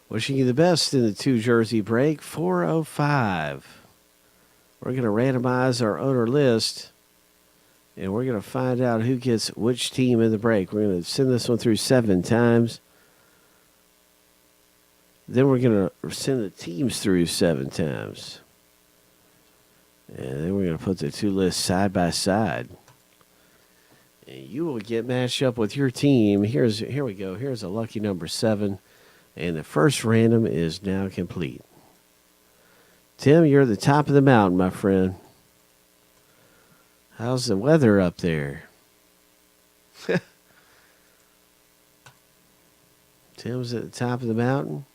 Wishing you the best in the 2 jersey break, 405. We're going to randomize our owner list, and we're going to find out who gets which team in the break. We're going to send this one through 7 times. Then we're going to send the teams through 7 times. And then we're going to put the 2 lists side by side. And you will get matched up with your team. Here we go. Here's a lucky number 7. And the first random is now complete. Tim, you're at the top of the mountain, my friend. How's the weather up there? Tim's at the top of the mountain.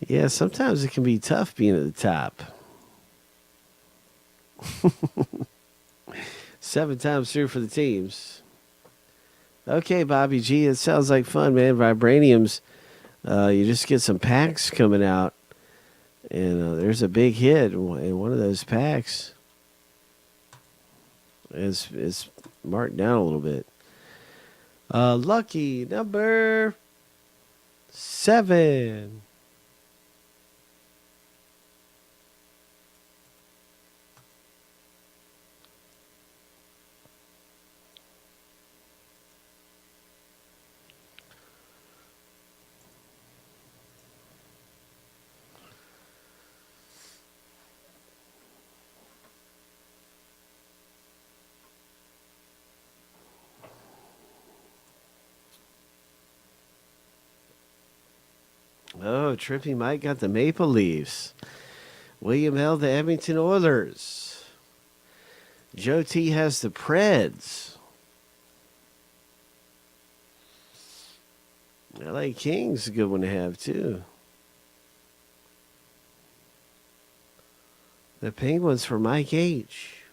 Yeah, sometimes it can be tough being at the top. 7 times through for the teams. Okay, Bobby G, it sounds like fun, man. Vibraniums, you just get some packs coming out, and there's a big hit in one of those packs. It's marked down a little bit. Lucky number 7. Oh, Trippy Mike got the Maple Leafs. William L. the Edmonton Oilers. Joe T has the Preds. LA Kings a good one to have, too. The Penguins for Mike H.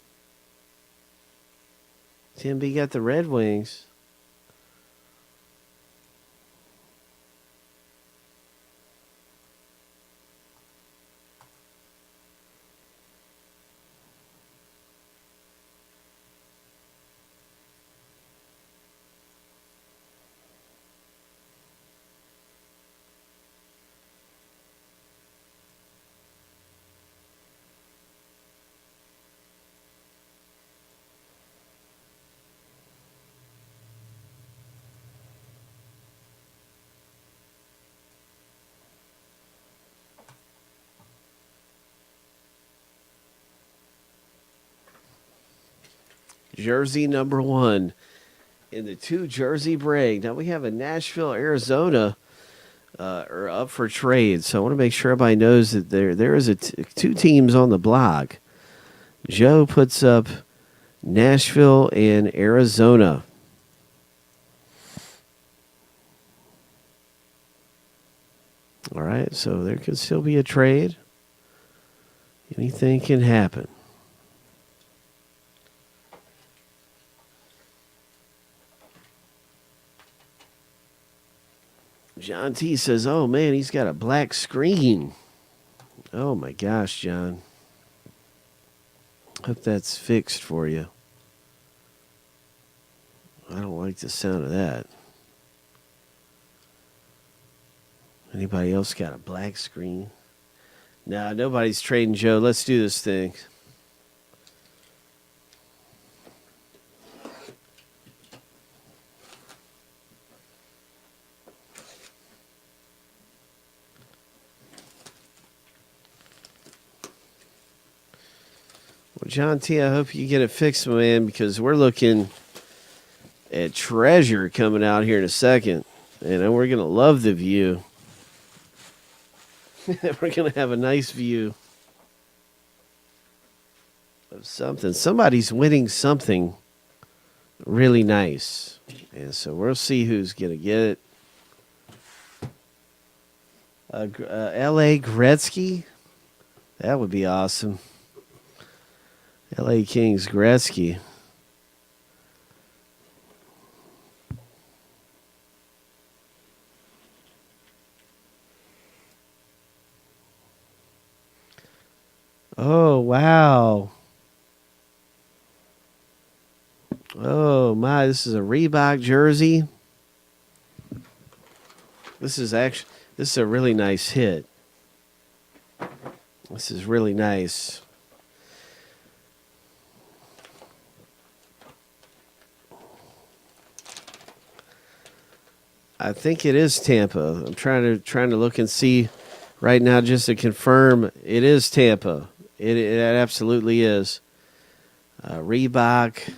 Tim B got the Red Wings. Jersey number 1 in the 2 jersey break. Now we have a Nashville, Arizona are up for trade. So I want to make sure everybody knows that there is 2 teams on the block. Joe puts up Nashville and Arizona. All right, so there could still be a trade. Anything can happen. John T says, oh, man, he's got a black screen. Oh, my gosh, John. Hope that's fixed for you. I don't like the sound of that. Anybody else got a black screen? Nah, nobody's trading Joe. Let's do this thing. Well, John T, I hope you get it fixed, man, because we're looking at Treasure coming out here in a second. And we're going to love the view. We're going to have a nice view of something. Somebody's winning something really nice. And so we'll see who's going to get it. L.A. Gretzky. That would be awesome. L.A. Kings Gretzky. Oh, my. This is a Reebok jersey. This is a really nice hit. This is really nice. I think it is Tampa. I'm trying to look and see right now just to confirm it is Tampa. It absolutely is. Reebok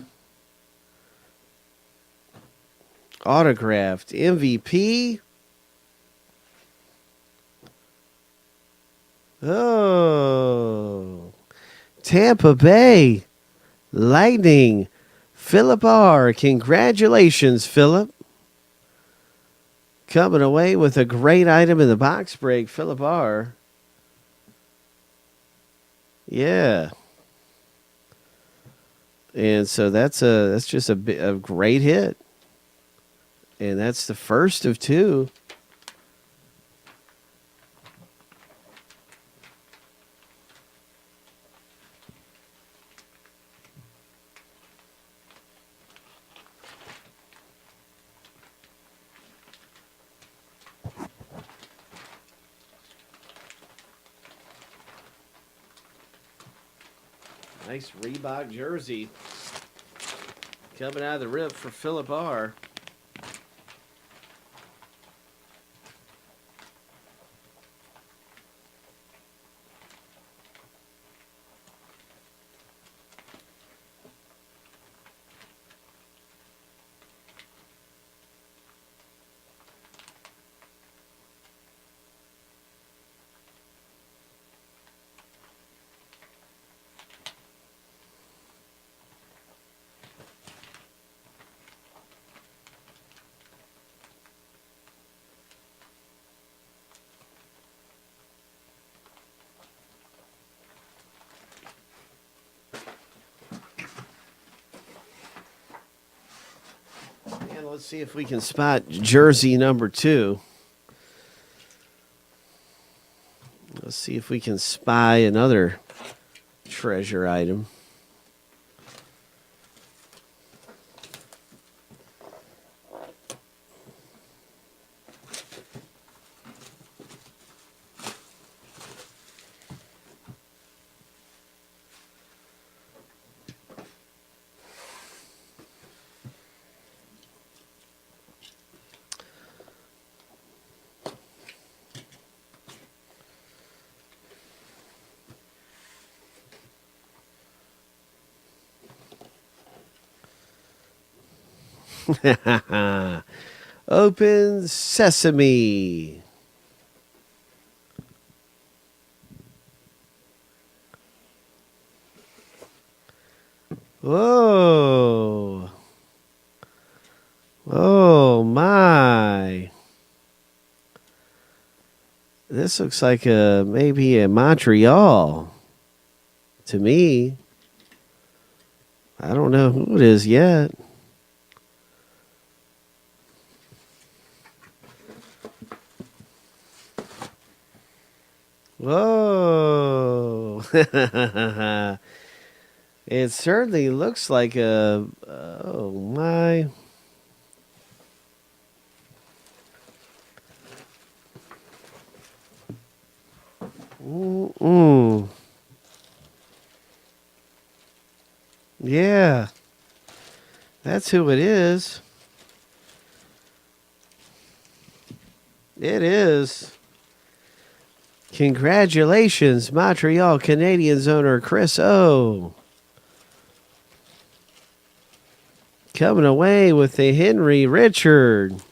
autographed MVP. Oh, Tampa Bay Lightning, Philip R. Congratulations, Philip. Coming away with a great item in the box break, Philip R. Yeah. And so that's just a great hit. And that's the first of two. Nice Reebok jersey. Coming out of the rip for Philip R. And let's see if we can spot jersey number 2. Let's see if we can spy another treasure item. Open sesame. Whoa. Oh, my. This looks like maybe a Montreal to me. I don't know who it is yet. Whoa. It certainly looks like a... Oh, my... Mm-mm. Yeah. That's who it is. It is. Congratulations, Montreal Canadiens owner Chris O. Coming away with the Henry Richard.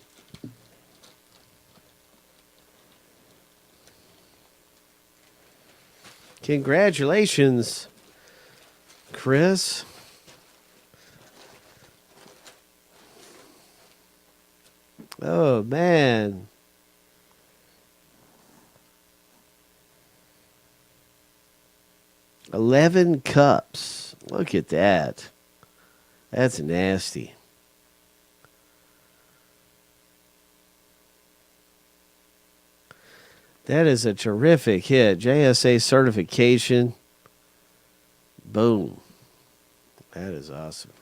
Congratulations, Chris. Oh, man. $11 cups. Look at that. That's nasty. That is a terrific hit. JSA certification. Boom. That is awesome.